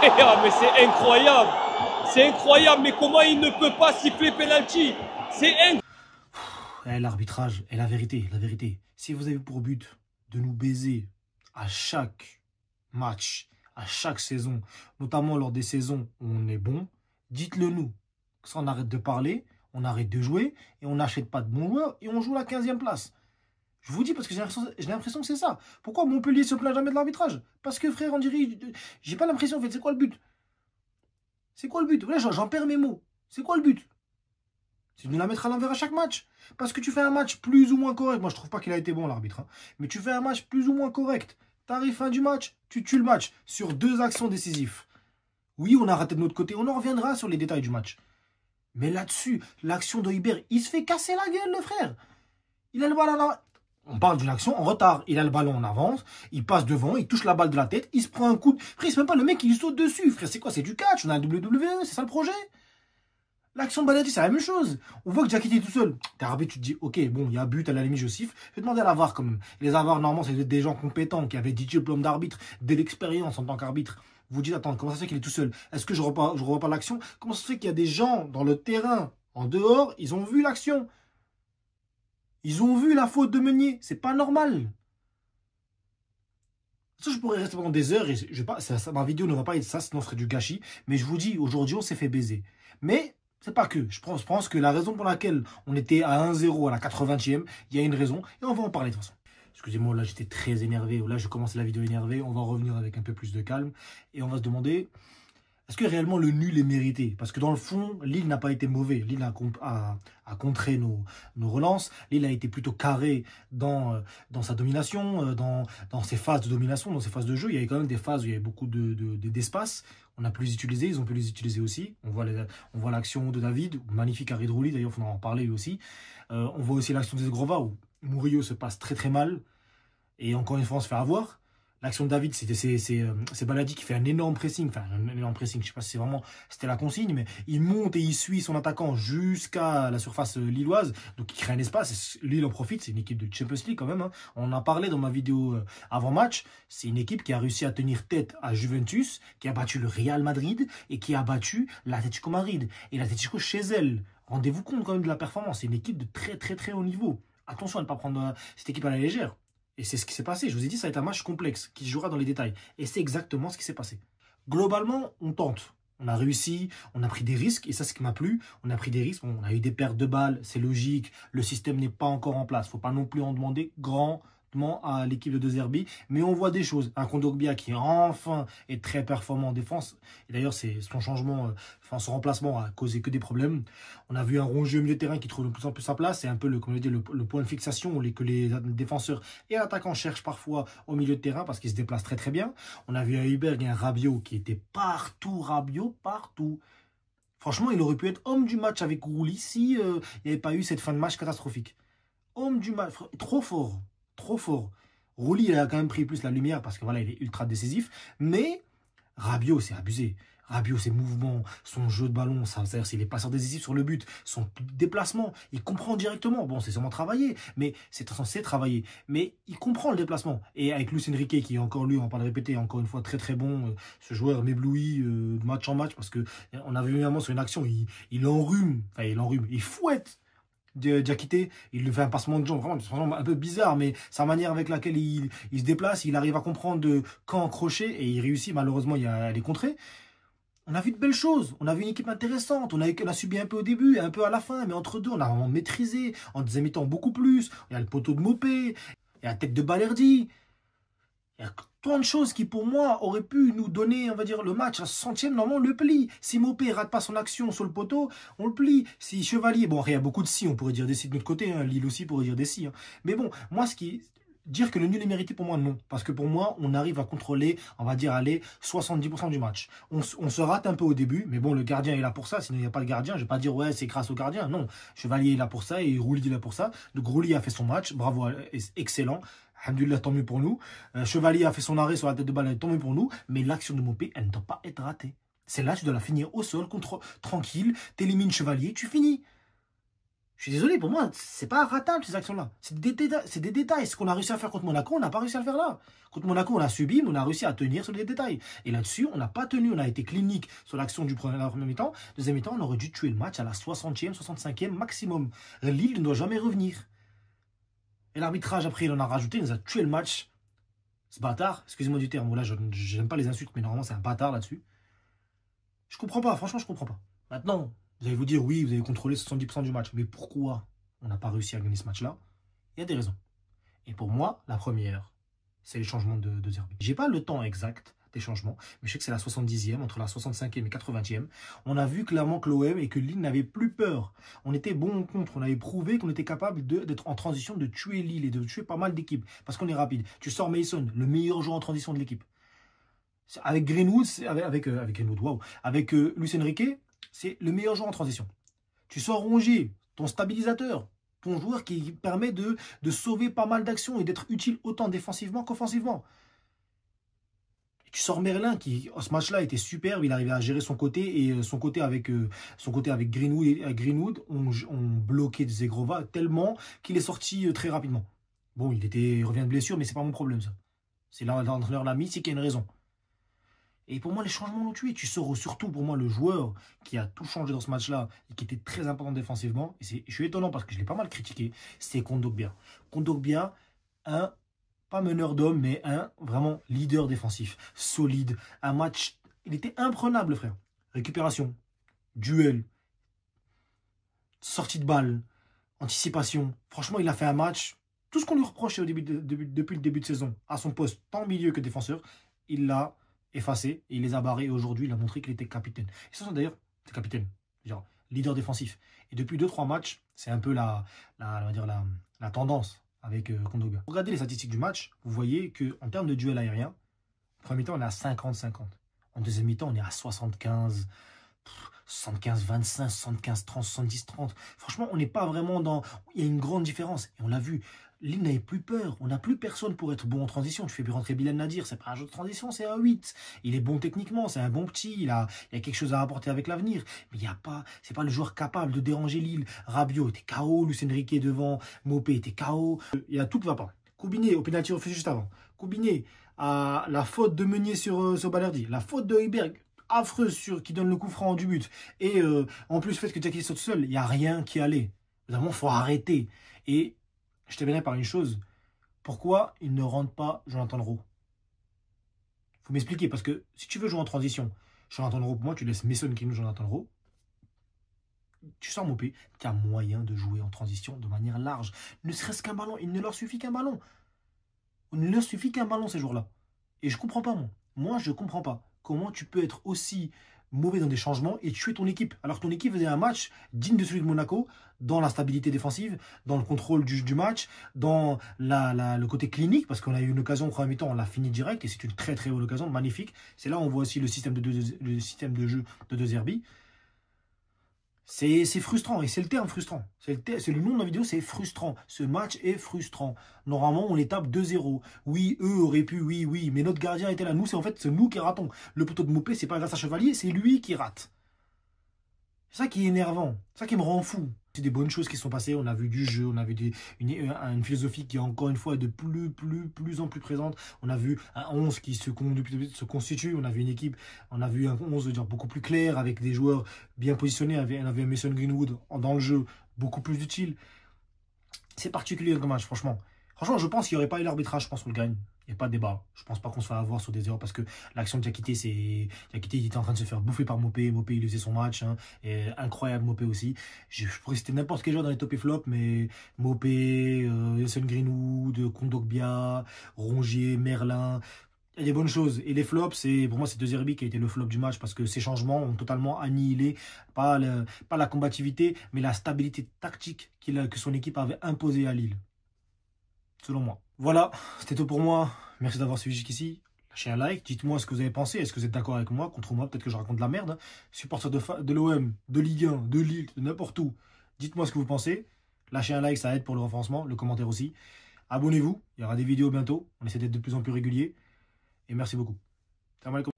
Ah, mais c'est incroyable. C'est incroyable, mais comment il ne peut pas siffler penalty? C'est incroyable. L'arbitrage est la vérité, la vérité. Si vous avez pour but de nous baiser à chaque match, à chaque saison, notamment lors des saisons où on est bon, dites-le nous. Ça, on arrête de parler, on arrête de jouer et on n'achète pas de bons joueurs et on joue la 15e place. Je vous dis parce que j'ai l'impression que c'est ça. Pourquoi Montpellier se plaint jamais de l'arbitrage? Parce que frère, on dirait, j'ai pas l'impression en fait, c'est quoi le but? C'est quoi le but? Ouais, j'en perds mes mots. C'est quoi le but? C'est de nous la mettre à l'envers à chaque match. Parce que tu fais un match plus ou moins correct. Moi, je trouve pas qu'il a été bon, l'arbitre. Hein. Mais tu fais un match plus ou moins correct. T'arrives fin du match, tu tues le match sur 2 actions décisives. Oui, on a raté de notre côté. On en reviendra sur les détails du match. Mais là-dessus, l'action de Hibert, il se fait casser la gueule, le frère. Il a le ballon en... On parle d'une action en retard. Il a le ballon en avance. Il passe devant. Il touche la balle de la tête. Il se prend un coup de... Frère, c'est même pas le mec qui lui saute dessus. Frère, c'est quoi? C'est du catch. On a la WWE. C'est ça le projet? L'action de Baladi, c'est la même chose. On voit que Diakité est tout seul. T'es arbitre, tu te dis, ok, bon, il y a but, à la limite, je siffle. Je vais demander à la VAR quand même. Les VAR, normalement, c'est des gens compétents qui avaient 10 diplômes d'arbitre, de l'expérience en tant qu'arbitre. Vous dites, attends, comment ça se fait qu'il est tout seul? Est-ce que je revois pas l'action? Comment ça se fait qu'il y a des gens dans le terrain, en dehors, ils ont vu l'action? Ils ont vu la faute de Meunier. C'est pas normal. Ça, je pourrais rester pendant des heures et ma vidéo ne va pas être ça, sinon ce serait du gâchis. Mais je vous dis, aujourd'hui, on s'est fait baiser. Mais c'est pas que. Je pense que la raison pour laquelle on était à 1-0 à la 80e, il y a une raison. Et on va en parler de toute façon. Excusez-moi, là j'étais très énervé. Là je commence la vidéo énervé. On va revenir avec un peu plus de calme. Et on va se demander, est-ce que réellement le nul est mérité? Parce que dans le fond, Lille n'a pas été mauvais. Lille a contré nos relances. Lille a été plutôt carré dans sa domination, dans ses phases de domination, dans ses phases de jeu. Il y avait quand même des phases où il y avait beaucoup d'espace. On a pu les utiliser, ils ont pu les utiliser aussi. On voit l'action de David, magnifique arrêt de Rouli, d'ailleurs, il faudra en parler lui aussi. On voit aussi l'action de Zegrova où Murillo se passe très très mal. Et encore une fois, on se fait avoir. L'action de David, c'est Baladi qui fait un énorme pressing. Enfin, un énorme pressing, je ne sais pas si c'était la consigne, mais il monte et il suit son attaquant jusqu'à la surface lilloise. Donc, il crée un espace. Lille en profite. C'est une équipe de Champions League quand même. Hein. On en a parlé dans ma vidéo avant-match. C'est une équipe qui a réussi à tenir tête à Juventus, qui a battu le Real Madrid et qui a battu l'Atlético Madrid. Et l'Atlético chez elle. Rendez-vous compte quand même de la performance. C'est une équipe de très, très, très haut niveau. Attention à ne pas prendre cette équipe à la légère. Et c'est ce qui s'est passé. Je vous ai dit, ça va être un match complexe qui se jouera dans les détails. Et c'est exactement ce qui s'est passé. Globalement, on tente. On a réussi, on a pris des risques. Et ça, c'est ce qui m'a plu. On a pris des risques. On a eu des pertes de balles. C'est logique. Le système n'est pas encore en place. Il ne faut pas non plus en demander grandement à l'équipe de De Zerbi. Mais on voit des choses. Un Kondogbia qui, enfin, est très performant en défense. Et d'ailleurs, son changement, son remplacement a causé que des problèmes. On a vu un Rongier au milieu de terrain qui trouve de plus en plus sa place. C'est un peu le point de fixation que les défenseurs et attaquants cherchent parfois au milieu de terrain parce qu'ils se déplacent très très bien. On a vu un Hibert et un Rabiot qui étaient partout. Rabiot partout. Franchement, il aurait pu être homme du match avec Rouli si il n'y avait pas eu cette fin de match catastrophique. Homme du match, trop fort. Trop fort. Rouli, il a quand même pris plus la lumière parce que voilà, il est ultra décisif. Mais Rabiot, c'est abusé. Rabiot, ses mouvements, son jeu de ballon, c'est-à-dire s'il est passeur décisif sur le but, son déplacement, il comprend directement. Bon, c'est sûrement travailler, mais c'est censé travailler. Mais il comprend le déplacement. Et avec Luis Enrique, qui est encore lui, on va pas le répéter, encore une fois très très bon, ce joueur m'éblouit de match en match parce que on avait vu un moment sur une action, il enrhume, il fouette Diakité, il lui fait un passement de jambes, vraiment un peu bizarre, mais sa manière avec laquelle il se déplace, il arrive à comprendre quand crocher et il réussit. Malheureusement, il y a les contrées. On a vu de belles choses, on a vu une équipe intéressante, on a subi un peu au début et un peu à la fin, mais entre deux, on a vraiment maîtrisé, en deuxième mi-temps beaucoup plus. Il y a le poteau de Mopé, il y a la tête de Balerdi. Il y a plein de choses qui, pour moi, auraient pu nous donner, on va dire, le match à 60e. Normalement, on le plie. Si Mopé rate pas son action sur le poteau, on le plie. Si Chevalier, bon, il y a beaucoup de si, on pourrait dire des si de notre côté. Hein. Lille aussi pourrait dire des si. Hein. Mais bon, moi, dire que le nul est mérité, pour moi, non. Parce que pour moi, on arrive à contrôler, on va dire, aller 70% du match. On se rate un peu au début, mais bon, le gardien est là pour ça. Sinon, il n'y a pas de gardien. Je ne vais pas dire, ouais, c'est grâce au gardien. Non, Chevalier est là pour ça et Rouli est là pour ça. Donc, Rouli a fait son match. Bravo, excellent. Alhamdoulilah, tant mieux pour nous. Chevalier a fait son arrêt sur la tête de balle, tant mieux pour nous. Mais l'action de Mopé, elle ne doit pas être ratée. C'est là, tu dois la finir au sol, tranquille. T'élimines Chevalier, tu finis. Je suis désolé, pour moi, c'est pas ratable ces actions-là. C'est des détails. Ce qu'on a réussi à faire contre Monaco, on n'a pas réussi à le faire là. Contre Monaco, on a subi, mais on a réussi à tenir sur les détails. Et là-dessus, on n'a pas tenu. On a été clinique sur l'action du premier mi-temps. Deuxième mi-temps, on aurait dû tuer le match à la 60e, 65e maximum. Lille ne doit jamais revenir. Et l'arbitrage, après, il en a rajouté, il nous a tué le match. Ce bâtard, excusez-moi du terme, là, je n'aime pas les insultes, mais normalement, c'est un bâtard là-dessus. Je comprends pas, franchement, je comprends pas. Maintenant, vous allez vous dire, oui, vous avez contrôlé 70% du match. Mais pourquoi on n'a pas réussi à gagner ce match-là? Il y a des raisons. Et pour moi, la première, c'est les changements de Zerbi. J'ai pas le temps exact des changements, mais je sais que c'est la 70e, entre la 65e et 80e. On a vu clairement que l'OM et que Lille n'avaient plus peur. On était bon contre, on avait prouvé qu'on était capable d'être en transition, de tuer Lille et de tuer pas mal d'équipes. Parce qu'on est rapide. Tu sors Mason, le meilleur joueur en transition de l'équipe. Avec Greenwood, avec Greenwood, waouh. Avec Luis Enrique, c'est le meilleur joueur en transition. Tu sors Rongier, ton stabilisateur, ton joueur qui permet de sauver pas mal d'actions et d'être utile autant défensivement qu'offensivement. Tu sors Merlin qui, ce match-là, était superbe. Il arrivait à gérer son côté et son côté avec Greenwood on bloquait Zegrova tellement qu'il est sorti très rapidement. Bon, il revient de blessure, mais c'est pas mon problème ça. C'est l'entraîneur l'a mis, c'est qu'il y a une raison. Et pour moi, les changements l'ont tué. Tu sors surtout, pour moi, le joueur qui a tout changé dans ce match-là et qui était très important défensivement. Et je suis étonnant parce que je l'ai pas mal critiqué. C'est Kondogbia. Kondogbia, pas meneur d'homme, mais un vraiment leader défensif. Solide. Un match, il était imprenable, frère. Récupération, duel, sortie de balle, anticipation. Franchement, il a fait un match. Tout ce qu'on lui reprochait depuis le début de saison, à son poste, tant milieu que défenseur, il l'a effacé et il les a barrés. Et aujourd'hui, il a montré qu'il était capitaine. Et ça, d'ailleurs, c'est capitaine, genre leader défensif. Et depuis 2-3 matchs, c'est un peu la tendance avec Kondogbia. Regardez les statistiques du match, vous voyez qu'en termes de duel aérien, en premier mi-temps, on est à 50-50. En deuxième mi-temps, on est à 75, 75-25, 75-30, 70-30. Franchement, on n'est pas vraiment dans... Il y a une grande différence. Et on l'a vu. Lille n'avait plus peur. On n'a plus personne pour être bon en transition. Tu fais plus rentrer Bilal Nadir. C'est pas un jeu de transition, c'est un 8. Il est bon techniquement. C'est un bon petit. Il y a quelque chose à apporter avec l'avenir. Mais il y a pas... C'est pas le joueur capable de déranger Lille. Rabiot était KO. Luis Enrique devant. Mopé était KO. Il y a tout qui va pas. Combiné au pénalty refusé juste avant. Combiné à la faute de Meunier sur Balerdi. La faute de Heuberg. Affreuse qui donne le coup franc du but. Et en plus, le fait que Jackie saute seul, il n'y a rien qui allait. Évidemment, il faut arrêter. Et je terminerai par une chose. Pourquoi il ne rentre pas Jonathan Rowe? Il faut m'expliquer. Parce que si tu veux jouer en transition, Jonathan Rowe, pour moi, tu laisses Mason qui nous Jonathan Rowe. Tu sors Mopé. Tu as moyen de jouer en transition de manière large. Ne serait-ce qu'un ballon. Il ne leur suffit qu'un ballon. Il ne leur suffit qu'un ballon ces jours-là. Et je comprends pas, moi. Moi, je comprends pas. Comment tu peux être aussi mauvais dans des changements et tuer ton équipe? Alors que ton équipe faisait un match digne de celui de Monaco, dans la stabilité défensive, dans le contrôle du match, dans le côté clinique, parce qu'on a eu une occasion au premier mi-temps, on l'a fini direct, et c'est une très très bonne occasion, magnifique. C'est là où on voit aussi le système de jeu de De Zerbi. C'est frustrant, et c'est le terme frustrant. C'est le nom de la vidéo, c'est frustrant. Ce match est frustrant. Normalement, on les tape 2-0. Oui, eux auraient pu, oui. Mais notre gardien était là. Nous, c'est nous qui ratons. Le poteau de Mopé, c'est pas grâce à Chevalier, c'est lui qui rate. C'est ça qui est énervant. C'est ça qui me rend fou. C'est des bonnes choses qui sont passées. On a vu du jeu, on a vu une philosophie qui est encore une fois de plus en plus présente. On a vu un 11 qui se constitue. On a vu une équipe, on a vu un 11 beaucoup plus clair avec des joueurs bien positionnés. On avait un Mason Greenwood dans le jeu beaucoup plus utile. C'est particulier comme match, franchement. Franchement, je pense qu'il n'y aurait pas eu l'arbitrage, je pense qu'on le gagne. Il n'y a pas de débat. Je pense pas qu'on se fait avoir sur des erreurs parce que l'action de Diakité, il était en train de se faire bouffer par Mopé. Mopé, il faisait son match. Hein, et incroyable Mopé aussi. Je pourrais citer n'importe quel joueur dans les top et flop, mais Mopé, Mason Greenwood, Kondogbia, Rongier, Merlin. Il y a des bonnes choses. Et les flops, pour moi, c'est De Zerbi qui a été le flop du match parce que ces changements ont totalement annihilé, pas la combativité, mais la stabilité tactique que son équipe avait imposée à Lille. Selon moi. Voilà, c'était tout pour moi. Merci d'avoir suivi jusqu'ici. Lâchez un like, dites-moi ce que vous avez pensé. Est-ce que vous êtes d'accord avec moi, contre moi? Peut-être que je raconte de la merde. Hein. Supporter de l'OM, de Ligue 1, de Lille, de n'importe où. Dites-moi ce que vous pensez. Lâchez un like, ça aide pour le référencement, le commentaire aussi. Abonnez-vous, il y aura des vidéos bientôt. On essaie d'être de plus en plus régulier. Et merci beaucoup. Salam alaikum.